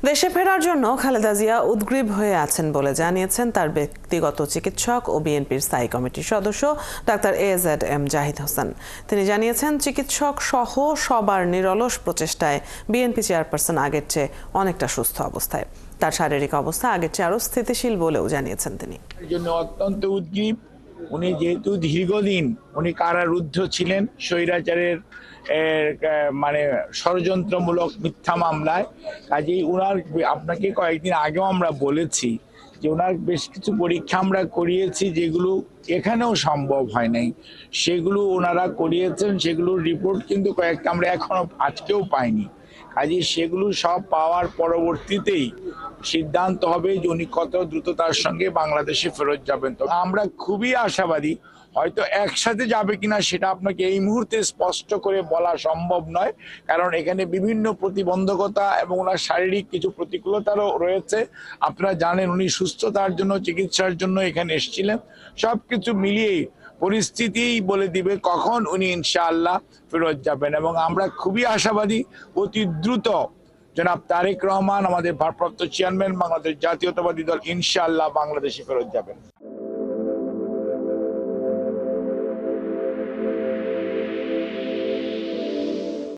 দেশে ফেরার জন্য খালেদা জিয়া উদগ্রীব হয়ে আছেন বলে জানিয়েছেন তার ব্যক্তিগত চিকিৎসক ও বিএনপির স্থায়ী কমিটির সদস্য ডাক্তার AZM জাহিদ হোসেন। তিনি জানিয়েছেন, চিকিৎসক সহ সবার নিরলস প্রচেষ্টায় বিএনপি চেয়ারপারসন আগের চেয়ে অনেকটা সুস্থ অবস্থায়। তার শারীরিক অবস্থা আগের চেয়ে আরও স্থিতিশীল বলেও জানিয়েছেন তিনি। অত্যন্ত উদ্গ্রীব। উনি যেহেতু দীর্ঘদিন উনি কারারুদ্ধ ছিলেন স্বৈরাচারের মানে ষড়যন্ত্রমূলক মিথ্যা মামলায়, কাজেই উনার আপনাকে কয়েকদিন আগেও আমরা বলেছি যে ওনার বেশ কিছু পরীক্ষা আমরা করিয়েছি যেগুলো এখানেও সম্ভব হয় নাই, সেগুলো ওনারা করিয়েছেন। সেগুলোর রিপোর্ট কিন্তু কয়েকটা আমরা এখনো আজকেও পাইনি। কাজেই সেগুলো সব পাওয়ার পরবর্তীতেই সিদ্ধান্ত হবে যে উনি কত দ্রুততার সঙ্গে বাংলাদেশে ফেরত যাবেন। তো আমরা খুবই আশাবাদী, হয়তো একসাথে যাবে কিনা সেটা আপনাকে এই মুহূর্তে স্পষ্ট করে বলা সম্ভব নয়, কারণ এখানে বিভিন্ন প্রতিবন্ধকতা এবং ওনার শারীরিক কিছু প্রতিকূলতারও রয়েছে। আপনারা জানেন উনি সুস্থতার জন্য চিকিৎসার জন্য এখানে এসেছিলেন। সবকিছু মিলিয়েই পরিস্থিতি বলে দিবে কখন উনি ইনশাআল্লাহ ফেরত যাবেন, এবং আমরা খুবই আশাবাদী অতি দ্রুত জনাব তারেক রহমান আমাদের ভারপ্রাপ্ত চেয়ারম্যান বাংলাদেশ জাতীয়তাবাদী দল ইনশাআল্লাহ বাংলাদেশে ফেরত যাবেন।